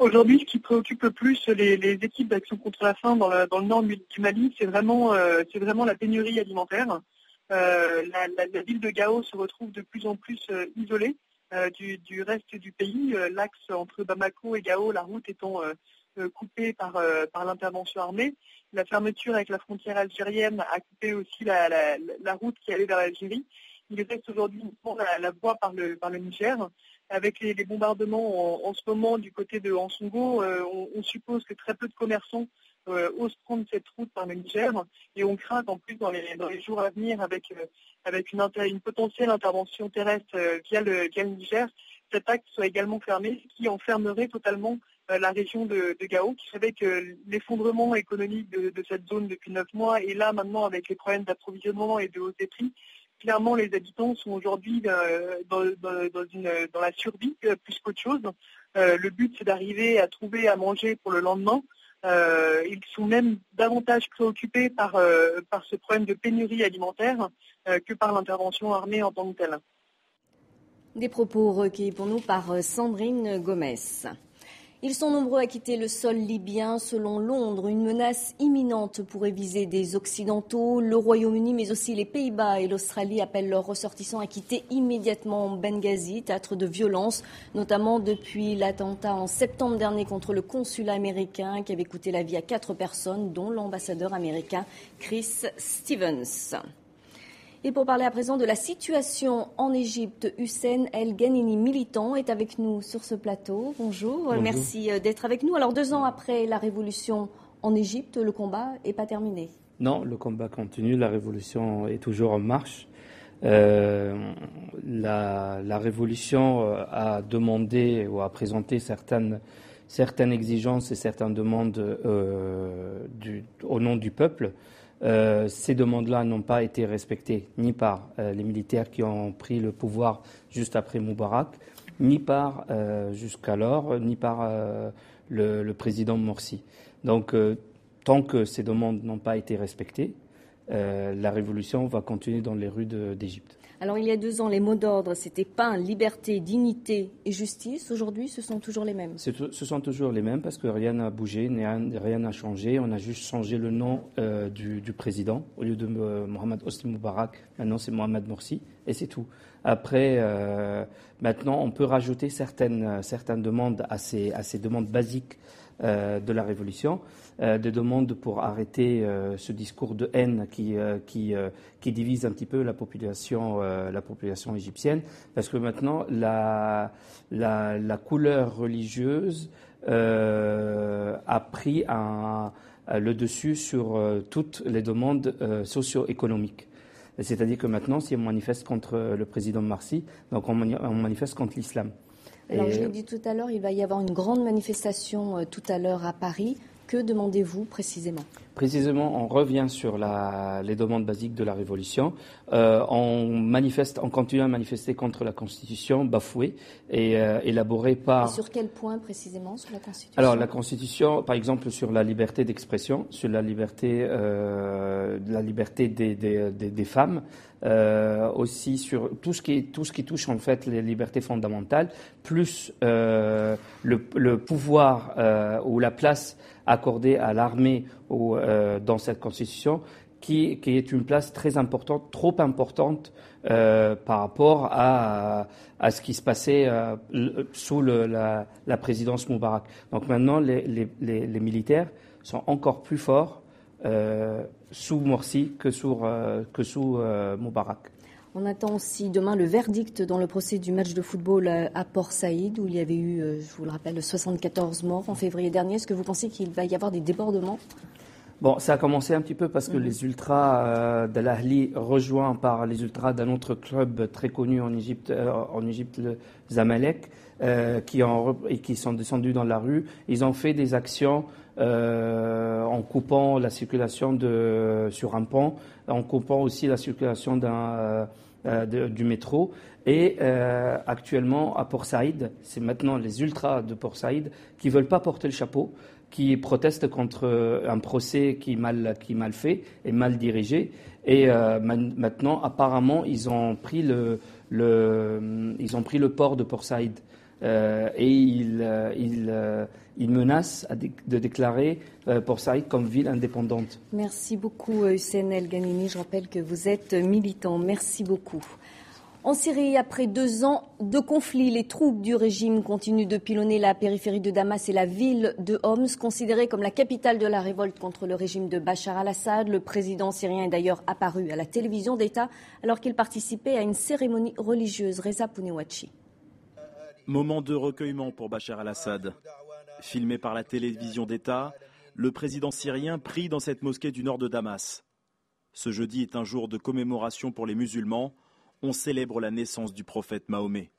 Aujourd'hui, ce qui préoccupe le plus les équipes d'action contre la faim dans le nord du Mali, c'est vraiment la pénurie alimentaire. La ville de Gao se retrouve de plus en plus isolée du reste du pays. L'axe entre Bamako et Gao, la route étant coupée par l'intervention armée. La fermeture avec la frontière algérienne a coupé aussi la route qui allait vers l'Algérie. Il reste aujourd'hui uniquement la voie par le Niger. Avec les bombardements en ce moment du côté de Ansongo, on suppose que très peu de commerçants osent prendre cette route par le Niger, et on craint qu'en plus dans les jours à venir, avec une potentielle intervention terrestre via le Niger, cet axe soit également fermé, ce qui enfermerait totalement la région de Gao, qui savait que l'effondrement économique de cette zone depuis 9 mois, et là maintenant avec les problèmes d'approvisionnement et de hausse des prix, clairement, les habitants sont aujourd'hui dans la survie plus qu'autre chose. Le but, c'est d'arriver à trouver à manger pour le lendemain. Ils sont même davantage préoccupés par ce problème de pénurie alimentaire que par l'intervention armée en tant que telle. Des propos recueillis pour nous par Sandrine Gomez. Ils sont nombreux à quitter le sol libyen. Selon Londres, une menace imminente pourrait viser des Occidentaux. Le Royaume-Uni, mais aussi les Pays-Bas et l'Australie appellent leurs ressortissants à quitter immédiatement Benghazi, théâtre de violence, notamment depuis l'attentat en septembre dernier contre le consulat américain qui avait coûté la vie à 4 personnes, dont l'ambassadeur américain Chris Stevens. Et pour parler à présent de la situation en Égypte, Hussein El Ghanini, militant, est avec nous sur ce plateau. Bonjour. Merci d'être avec nous. Alors 2 ans après la révolution en Égypte, le combat n'est pas terminé. Non, le combat continue, la révolution est toujours en marche. La révolution a demandé ou a présenté certaines exigences et certaines demandes au nom du peuple. Ces demandes-là n'ont pas été respectées ni par les militaires qui ont pris le pouvoir juste après Moubarak, ni par jusqu'alors, ni par le président Morsi. Donc, tant que ces demandes n'ont pas été respectées, la révolution va continuer dans les rues d'Égypte. Alors, il y a 2 ans, les mots d'ordre, c'était pain, liberté, dignité et justice. Aujourd'hui, ce sont toujours les mêmes. Ce sont toujours les mêmes parce que rien n'a bougé, rien n'a changé. On a juste changé le nom du président. Au lieu de Mohamed Hosni Moubarak, maintenant c'est Mohamed Morsi et c'est tout. Après, maintenant, on peut rajouter certaines demandes à ces demandes basiques de la révolution, des demandes pour arrêter ce discours de haine qui divise un petit peu la population égyptienne, parce que maintenant la couleur religieuse a pris le dessus sur toutes les demandes socio-économiques. C'est-à-dire que maintenant, si on manifeste contre le président Morsi, donc on manifeste contre l'islam. Alors, je l'ai dit tout à l'heure, il va y avoir une grande manifestation tout à l'heure à Paris. Que demandez-vous précisément ? Précisément, on revient sur les demandes basiques de la Révolution. On continue à manifester contre la Constitution bafouée et élaborée par... Et sur quel point précisément sur la Constitution ? Alors, la Constitution, par exemple, sur la liberté d'expression, sur la liberté des femmes, aussi sur tout ce qui touche en fait les libertés fondamentales, plus le pouvoir ou la place accordée à l'armée dans cette constitution, qui est une place très importante, trop importante par rapport à ce qui se passait sous la présidence Moubarak. Donc maintenant, les militaires sont encore plus forts sous Morsi que sous Moubarak. On attend aussi demain le verdict dans le procès du match de football à Port Saïd, où il y avait eu, je vous le rappelle, 74 morts en février dernier. Est-ce que vous pensez qu'il va y avoir des débordements ? Bon, ça a commencé un petit peu parce que les ultras de l'Ahli, rejoints par les ultras d'un autre club très connu en Égypte, le Zamalek, qui sont descendus dans la rue, ils ont fait des actions en coupant la circulation sur un pont, en coupant aussi la circulation du métro. Et actuellement, à Port Saïd, c'est maintenant les ultras de Port Saïd qui ne veulent pas porter le chapeau, qui protestent contre un procès qui est mal fait et mal dirigé. Et maintenant, apparemment, ils ont pris le port de Port Saïd. et il menace de déclarer Port Saïd comme ville indépendante. Merci beaucoup Hussein El Ghanimi. Je rappelle que vous êtes militant. Merci beaucoup. En Syrie, après 2 ans de conflit, les troupes du régime continuent de pilonner la périphérie de Damas et la ville de Homs, considérée comme la capitale de la révolte contre le régime de Bachar al-Assad. Le président syrien est d'ailleurs apparu à la télévision d'État alors qu'il participait à une cérémonie religieuse. Reza Pounewachi. Moment de recueillement pour Bachar al-Assad. Filmé par la télévision d'État, le président syrien prie dans cette mosquée du nord de Damas. Ce jeudi est un jour de commémoration pour les musulmans. On célèbre la naissance du prophète Mahomet.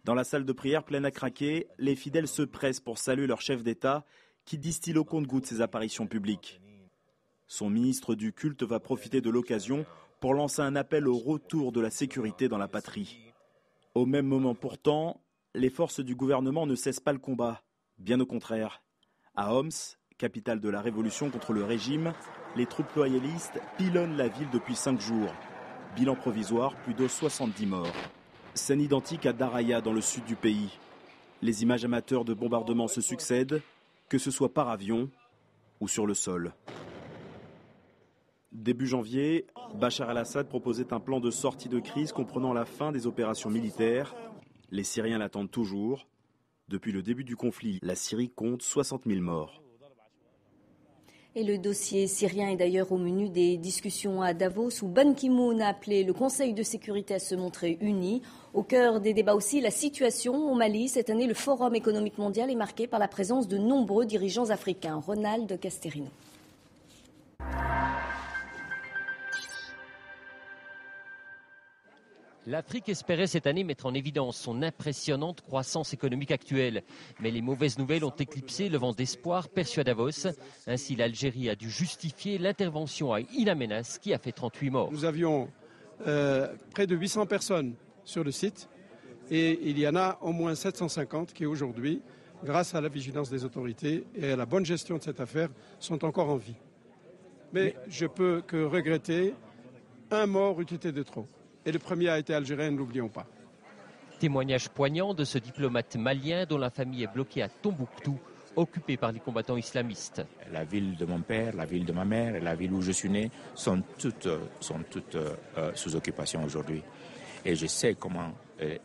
Dans la salle de prière pleine à craquer, les fidèles se pressent pour saluer leur chef d'État qui distille au compte-gouttes ses apparitions publiques. Son ministre du culte va profiter de l'occasion pour lancer un appel au retour de la sécurité dans la patrie. Au même moment pourtant, les forces du gouvernement ne cessent pas le combat. Bien au contraire. À Homs, capitale de la révolution contre le régime, les troupes loyalistes pilonnent la ville depuis 5 jours. Bilan provisoire, plus de 70 morts. Scène identique à Daraya dans le sud du pays. Les images amateurs de bombardements se succèdent, que ce soit par avion ou sur le sol. Début janvier, Bachar al-Assad proposait un plan de sortie de crise comprenant la fin des opérations militaires. Les Syriens l'attendent toujours. Depuis le début du conflit, la Syrie compte 60 000 morts. Et le dossier syrien est d'ailleurs au menu des discussions à Davos où Ban Ki-moon a appelé le Conseil de sécurité à se montrer uni. Au cœur des débats aussi, la situation au Mali. Cette année, le Forum économique mondial est marqué par la présence de nombreux dirigeants africains. Ronald Casterino. L'Afrique espérait cette année mettre en évidence son impressionnante croissance économique actuelle. Mais les mauvaises nouvelles ont éclipsé le vent d'espoir perçu à Davos. Ainsi, l'Algérie a dû justifier l'intervention à In Amenas qui a fait 38 morts. Nous avions près de 800 personnes sur le site et il y en a au moins 750 qui aujourd'hui, grâce à la vigilance des autorités et à la bonne gestion de cette affaire, sont encore en vie. Mais je peux que regretter un mort eût été de trop. Et le premier a été algérien, ne l'oublions pas. Témoignage poignant de ce diplomate malien dont la famille est bloquée à Tombouctou, occupée par les combattants islamistes. La ville de mon père, la ville de ma mère et la ville où je suis né sont toutes sous occupation aujourd'hui. Et je sais comment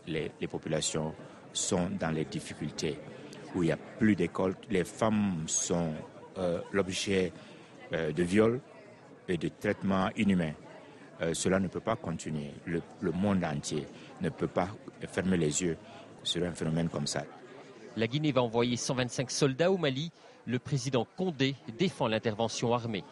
les populations sont dans les difficultés, où il n'y a plus d'école. Les femmes sont l'objet de viols et de traitements inhumains. Cela ne peut pas continuer. Le monde entier ne peut pas fermer les yeux sur un phénomène comme ça. La Guinée va envoyer 125 soldats au Mali. Le président Condé défend l'intervention armée.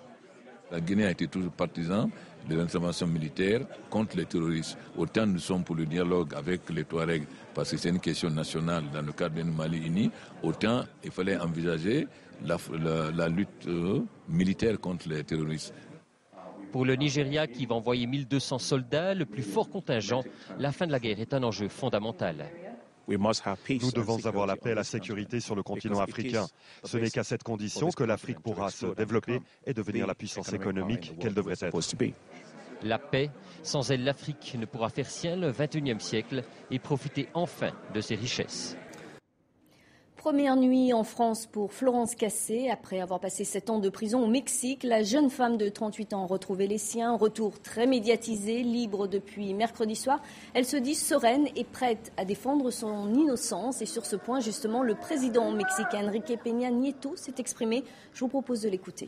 La Guinée a été toujours partisan de l'intervention militaire contre les terroristes. Autant nous sommes pour le dialogue avec les Touaregs, parce que c'est une question nationale dans le cadre d'un Mali uni, autant il fallait envisager la lutte militaire contre les terroristes. Pour le Nigeria, qui va envoyer 1200 soldats, le plus fort contingent, la fin de la guerre est un enjeu fondamental. Nous devons avoir la paix et la sécurité sur le continent africain. Ce n'est qu'à cette condition que l'Afrique pourra se développer et devenir la puissance économique qu'elle devrait être. La paix, sans elle, l'Afrique ne pourra faire sien le XXIe siècle et profiter enfin de ses richesses. Première nuit en France pour Florence Cassé. Après avoir passé 7 ans de prison au Mexique, la jeune femme de 38 ans a retrouvé les siens. Retour très médiatisé, libre depuis mercredi soir. Elle se dit sereine et prête à défendre son innocence. Et sur ce point, justement, le président mexicain Enrique Peña Nieto s'est exprimé. Je vous propose de l'écouter.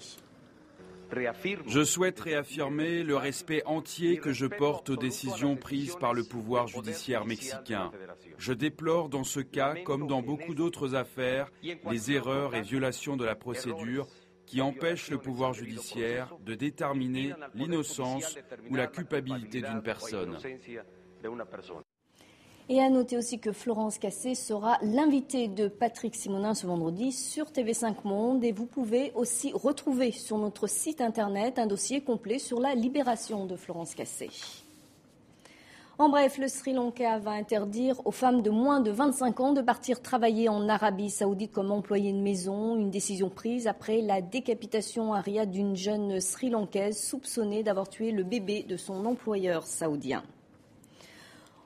Je souhaite réaffirmer le respect entier que je porte aux décisions prises par le pouvoir judiciaire mexicain. Je déplore dans ce cas, comme dans beaucoup d'autres affaires, les erreurs et violations de la procédure qui empêchent le pouvoir judiciaire de déterminer l'innocence ou la culpabilité d'une personne. Et à noter aussi que Florence Cassé sera l'invitée de Patrick Simonin ce vendredi sur TV5 Monde. Et vous pouvez aussi retrouver sur notre site internet un dossier complet sur la libération de Florence Cassé. En bref, le Sri Lanka va interdire aux femmes de moins de 25 ans de partir travailler en Arabie Saoudite comme employées de maison. Une décision prise après la décapitation à Riyad d'une jeune Sri-Lankaise soupçonnée d'avoir tué le bébé de son employeur saoudien.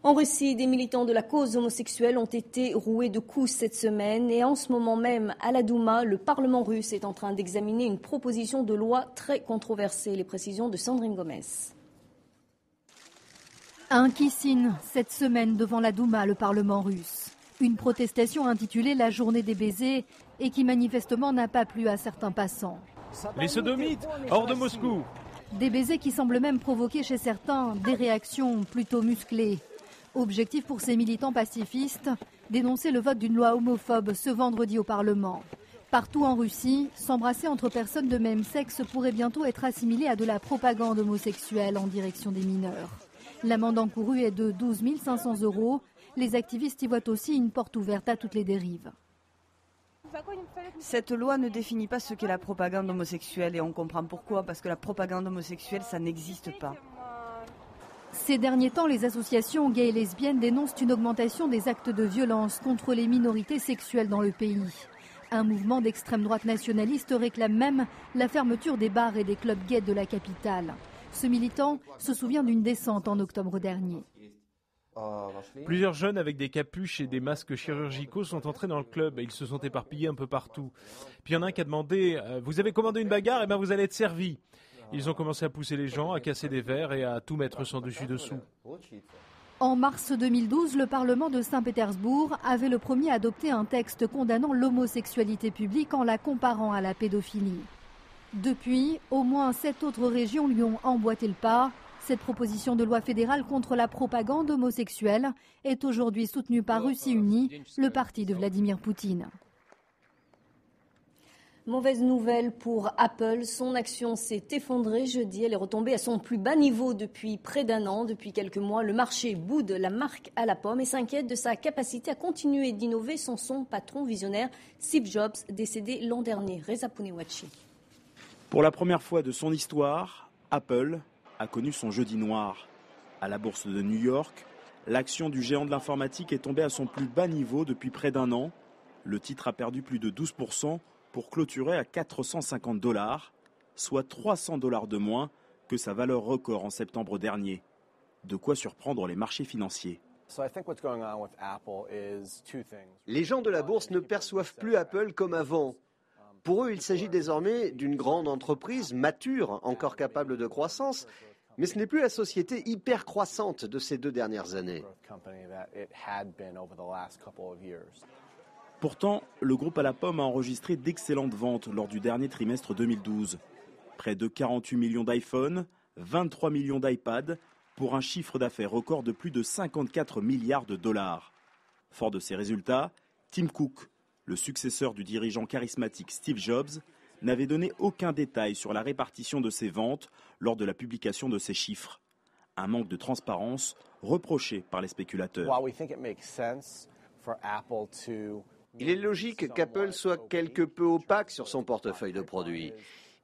En Russie, des militants de la cause homosexuelle ont été roués de coups cette semaine et en ce moment même, à la Douma, le Parlement russe est en train d'examiner une proposition de loi très controversée. Les précisions de Sandrine Gomez. Un kissing cette semaine devant la Douma, le Parlement russe. Une protestation intitulée La journée des baisers et qui manifestement n'a pas plu à certains passants. Les sodomites, hors de Moscou. Des baisers qui semblent même provoquer chez certains des réactions plutôt musclées. Objectif pour ces militants pacifistes, dénoncer le vote d'une loi homophobe ce vendredi au Parlement. Partout en Russie, s'embrasser entre personnes de même sexe pourrait bientôt être assimilé à de la propagande homosexuelle en direction des mineurs. L'amende encourue est de 12 500 €. Les activistes y voient aussi une porte ouverte à toutes les dérives. Cette loi ne définit pas ce qu'est la propagande homosexuelle et on comprend pourquoi, parce que la propagande homosexuelle, ça n'existe pas. Ces derniers temps, les associations gays et lesbiennes dénoncent une augmentation des actes de violence contre les minorités sexuelles dans le pays. Un mouvement d'extrême droite nationaliste réclame même la fermeture des bars et des clubs gays de la capitale. Ce militant se souvient d'une descente en octobre dernier. Plusieurs jeunes avec des capuches et des masques chirurgicaux sont entrés dans le club et ils se sont éparpillés un peu partout. Puis il y en a un qui a demandé « Vous avez commandé une bagarre, et bien vous allez être servi ». Ils ont commencé à pousser les gens, à casser des verres et à tout mettre sans dessus-dessous. En mars 2012, le Parlement de Saint-Pétersbourg avait le premier adopté un texte condamnant l'homosexualité publique en la comparant à la pédophilie. Depuis, au moins 7 autres régions lui ont emboîté le pas. Cette proposition de loi fédérale contre la propagande homosexuelle est aujourd'hui soutenue par Russie Unie, le parti de Vladimir Poutine. Mauvaise nouvelle pour Apple, son action s'est effondrée jeudi, elle est retombée à son plus bas niveau depuis près d'un an. Depuis quelques mois, le marché boude la marque à la pomme et s'inquiète de sa capacité à continuer d'innover sans son patron visionnaire Steve Jobs, décédé l'an dernier. Reza Pounewachi. Pour la première fois de son histoire, Apple a connu son jeudi noir. À la bourse de New York, l'action du géant de l'informatique est tombée à son plus bas niveau depuis près d'un an. Le titre a perdu plus de 12% pour clôturer à $450, soit $300 de moins que sa valeur record en septembre dernier. De quoi surprendre les marchés financiers. Les gens de la bourse ne perçoivent plus Apple comme avant. Pour eux, il s'agit désormais d'une grande entreprise mature, encore capable de croissance, mais ce n'est plus la société hyper croissante de ces 2 dernières années. Pourtant, le groupe à la pomme a enregistré d'excellentes ventes lors du dernier trimestre 2012. Près de 48 millions d'iPhone, 23 millions d'iPad, pour un chiffre d'affaires record de plus de 54 milliards de dollars. Fort de ces résultats, Tim Cook, le successeur du dirigeant charismatique Steve Jobs, n'avait donné aucun détail sur la répartition de ses ventes lors de la publication de ces chiffres. Un manque de transparence reproché par les spéculateurs. Il est logique qu'Apple soit quelque peu opaque sur son portefeuille de produits,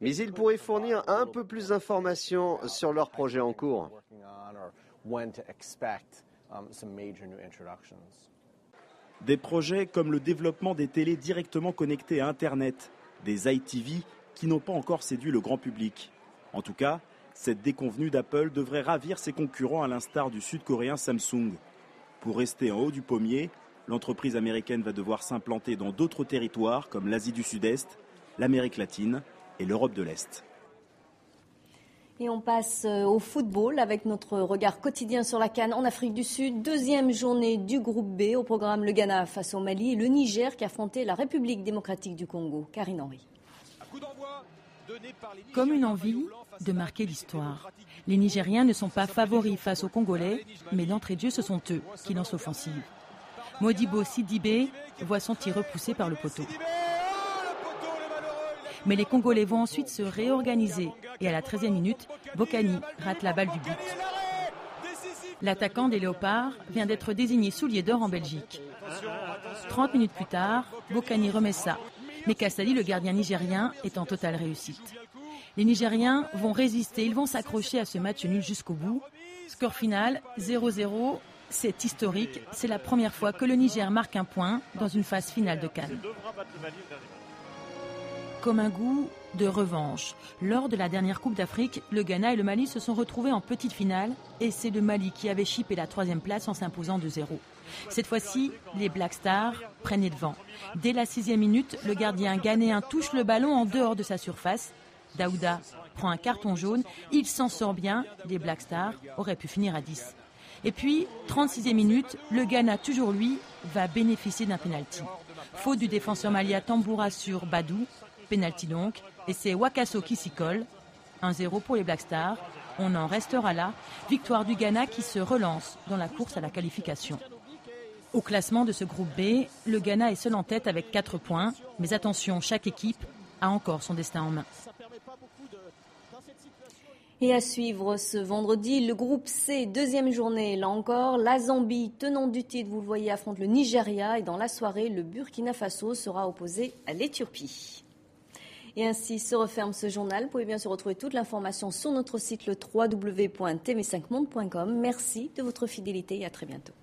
mais il pourrait fournir un peu plus d'informations sur leurs projets en cours. Des projets comme le développement des télés directement connectées à Internet, des iTV qui n'ont pas encore séduit le grand public. En tout cas, cette déconvenue d'Apple devrait ravir ses concurrents à l'instar du sud-coréen Samsung. Pour rester en haut du pommier, l'entreprise américaine va devoir s'implanter dans d'autres territoires comme l'Asie du Sud-Est, l'Amérique latine et l'Europe de l'Est. Et on passe au football avec notre regard quotidien sur la CAN en Afrique du Sud. Deuxième journée du groupe B. Au programme, le Ghana face au Mali et le Niger qui affrontait la République démocratique du Congo. Karine Henry. Comme une envie de marquer l'histoire. Les Nigériens ne sont pas favoris face aux Congolais, mais d'entrée de jeu, ce sont eux qui lancent l'offensive. Modibo Sidibé voit son tir repoussé par le poteau. Mais les Congolais vont ensuite se réorganiser. Et à la 13e minute, Bokani rate la balle du but. L'attaquant des Léopards vient d'être désigné soulier d'or en Belgique. 30 minutes plus tard, Bokani remet ça. Mais Kassali, le gardien nigérien, est en totale réussite. Les Nigériens vont résister, ils vont s'accrocher à ce match nul jusqu'au bout. Score final, 0-0. C'est historique, c'est la première fois que le Niger marque un point dans une phase finale de CAN. comme un goût de revanche. Lors de la dernière Coupe d'Afrique, le Ghana et le Mali se sont retrouvés en petite finale et c'est le Mali qui avait chippé la 3e place en s'imposant 2-0. Cette fois-ci, les Black Stars prennent les devants. Dès la 6e minute, le gardien ghanéen touche le ballon en dehors de sa surface. Daouda prend un carton jaune, il s'en sort bien, les Black Stars auraient pu finir à 10. Et puis, 36e minute, le Ghana, toujours lui, va bénéficier d'un pénalty. Faute du défenseur malien Tamboura sur Badou, pénalty donc, et c'est Wakaso qui s'y colle. 1-0 pour les Black Stars, on en restera là. Victoire du Ghana qui se relance dans la course à la qualification. Au classement de ce groupe B, le Ghana est seul en tête avec 4 points. Mais attention, chaque équipe a encore son destin en main. Et à suivre ce vendredi, le groupe C, 2e journée. Là encore, la Zambie, tenant du titre, vous le voyez, affronte le Nigeria. Et dans la soirée, le Burkina Faso sera opposé à l'Éthiopie. Et ainsi se referme ce journal. Vous pouvez bien sûr retrouver toute l'information sur notre site, le www.tv5monde.com. Merci de votre fidélité et à très bientôt.